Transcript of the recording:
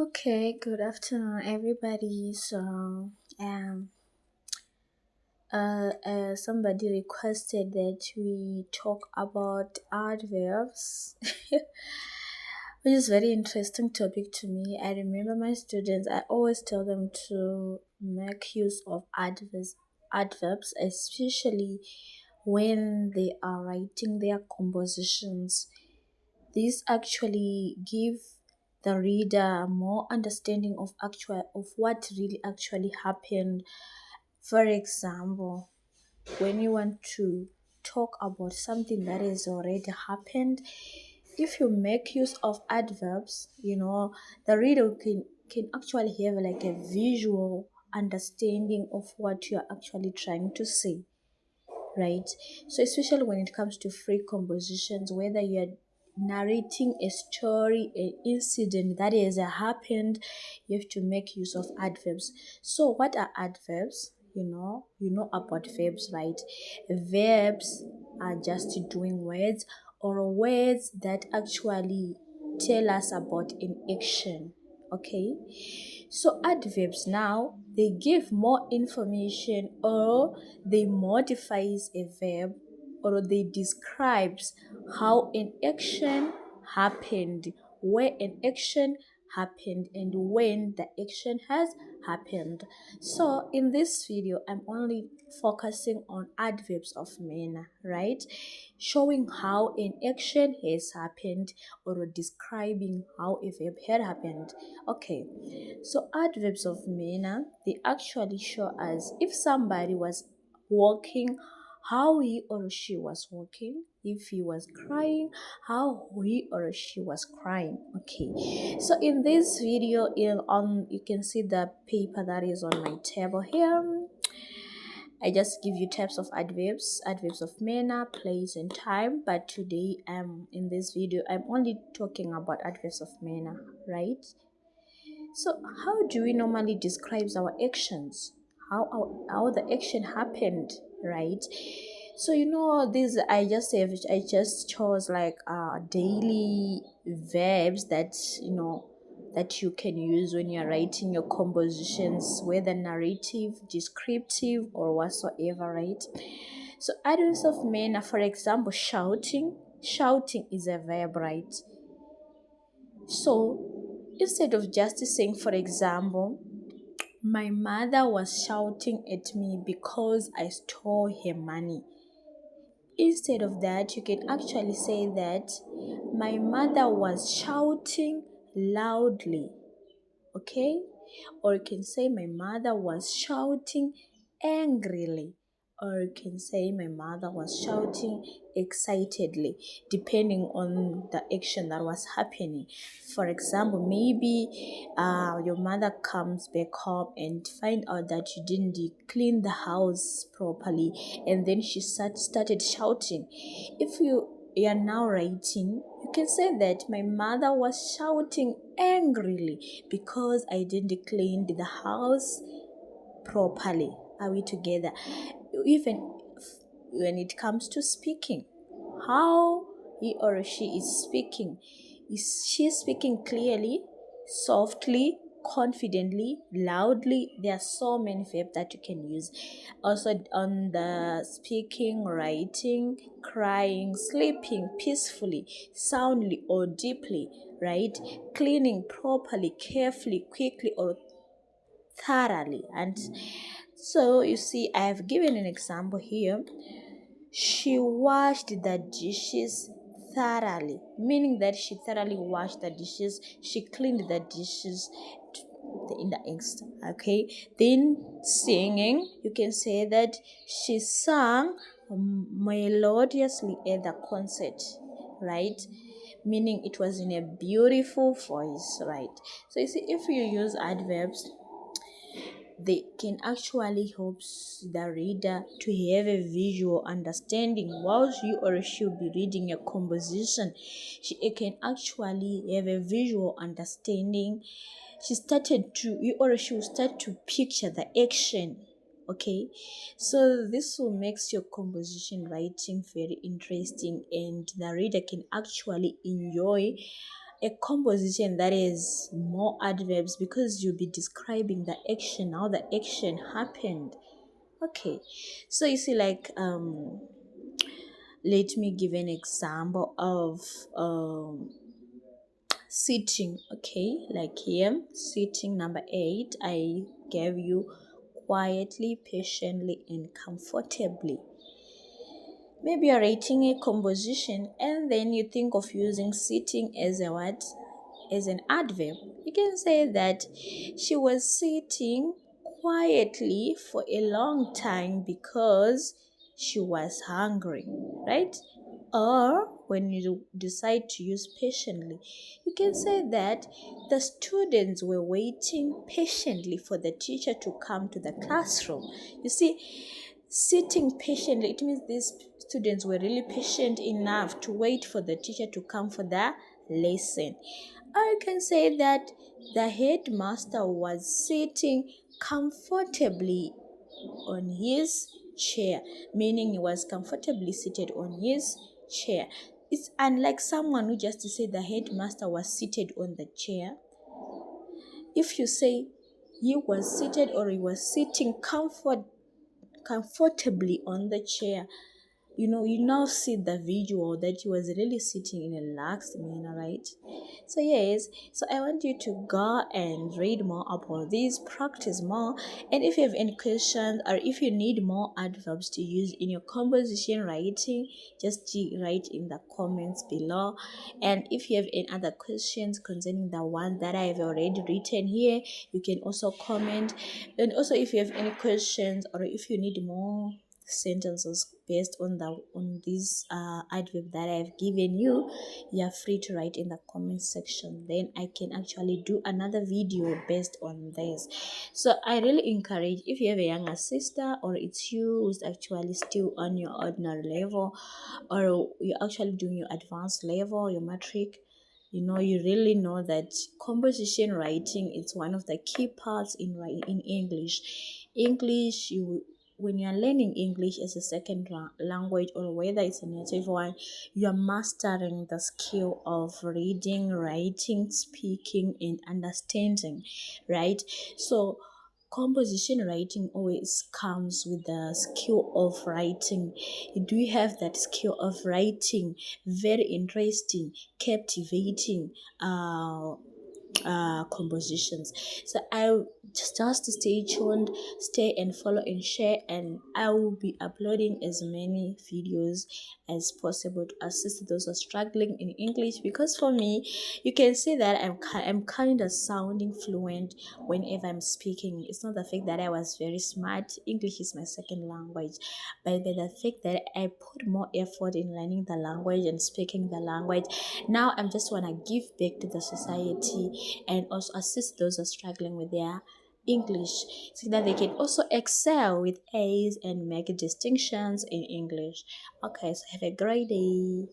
Okay, good afternoon, everybody. Um, somebody requested that we talk about adverbs, which is very interesting topic to me. I remember my students. I always tell them to make use of adverbs, especially when they are writing their compositions. These actually give the reader more understanding of what really actually happened. For example, when you want to talk about something that has already happened, if you make use of adverbs, the reader can actually have like a visual understanding of what you are actually trying to say, right? So especially when it comes to free compositions, whether you're narrating a story, an incident that has happened, you have to make use of adverbs. So what are adverbs? You know about verbs, right? Verbs are just doing words or words that actually tell us about an action. Okay, so adverbs now, they give more information, or they modifies a verb, or they describes how an action happened, where an action happened, and when the action has happened. So in this video, I'm only focusing on adverbs of manner, right? Showing how an action has happened, or describing how a verb had happened. Okay, so adverbs of manner, they actually show us if somebody was walking, how he or she was walking. If he was crying, how he or she was crying. Okay, so in this video, you can see the paper that is on my table here. I just give you types of adverbs of manner, place, and time. But today, in this video, I'm only talking about adverbs of manner, right? So, how do we normally describe our actions? How the action happened, right? So this I just chose like daily verbs that that you can use when you're writing your compositions, whether narrative, descriptive, or whatsoever, right? So adverbs of manner, for example, shouting. Shouting is a verb, right? So instead of just saying, for example, my mother was shouting at me because I stole her money. Instead of that, you can actually say that my mother was shouting loudly. Okay? Or you can say my mother was shouting angrily. Or you can say my mother was shouting excitedly, depending on the action that was happening. For example, maybe your mother comes back home and find out that you didn't clean the house properly, and then she started shouting. If you are now writing, you can say that my mother was shouting angrily because I didn't clean the house properly. Are we together? Even when it comes to speaking, how he or she is speaking. Is she speaking clearly, softly, confidently, loudly? There are so many verbs that you can use. Also on the speaking, writing, crying, sleeping peacefully, soundly, or deeply, right? Cleaning properly, carefully, quickly, or thoroughly. And so you see, I have given an example here. She washed the dishes thoroughly, meaning that she thoroughly washed the dishes, she cleaned the dishes in the instant. Okay, then singing, you can say that she sang melodiously at the concert, right? Meaning it was in a beautiful voice, right? So you see, if you use adverbs, they can actually help the reader to have a visual understanding whilst you or she will be reading a composition. She can actually have a visual understanding. You or she will start to picture the action. Okay, so this will makes your composition writing very interesting, and the reader can actually enjoy a composition that is more adverbs because you'll be describing the action, how the action happened. Okay, so you see, like, let me give an example of sitting. Okay, like here, sitting number 8, I gave you quietly, patiently, and comfortably. Maybe you're writing a composition and then you think of using sitting as a what? As an adverb. You can say that she was sitting quietly for a long time because she was hungry, right? Or when you decide to use patiently, you can say that the students were waiting patiently for the teacher to come to the classroom. You see, sitting patiently, it means these students were really patient enough to wait for the teacher to come for the lesson. I can say that the headmaster was sitting comfortably on his chair, meaning he was comfortably seated on his chair. It's unlike someone who just to say the headmaster was seated on the chair. If you say he was seated or he was sitting comfortably on the chair, you now see the visual that he was really sitting in a relaxed manner, right? So yes, so I want you to go and read more about this, practice more, and if you have any questions or if you need more adverbs to use in your composition writing, just write in the comments below. And if you have any other questions concerning the one that I have already written here, you can also comment. And also, if you have any questions or if you need more sentences based on this adverb that I've given you, you are free to write in the comment section. Then I can actually do another video based on this. So I really encourage, if you have a younger sister or it's you who's actually still on your ordinary level or you're actually doing your advanced level, your matric, you really know that composition writing is one of the key parts in English. When you're learning English as a second language or whether it's a native one, you're mastering the skill of reading, writing, speaking, and understanding, right? So composition writing always comes with the skill of writing. Do you have that skill of writing? Very interesting, captivating compositions. So I just stay tuned, stay and follow and share, and I will be uploading as many videos as possible to assist those who are struggling in English, because for me, you can see that I'm kind of sounding fluent whenever I'm speaking. It's not the fact that I was very smart. English is my second language, but the fact that I put more effort in learning the language and speaking the language. Now I'm just want to give back to the society and also assist those who are struggling with their English so that they can also excel with A's and make distinctions in English. Okay, so have a great day.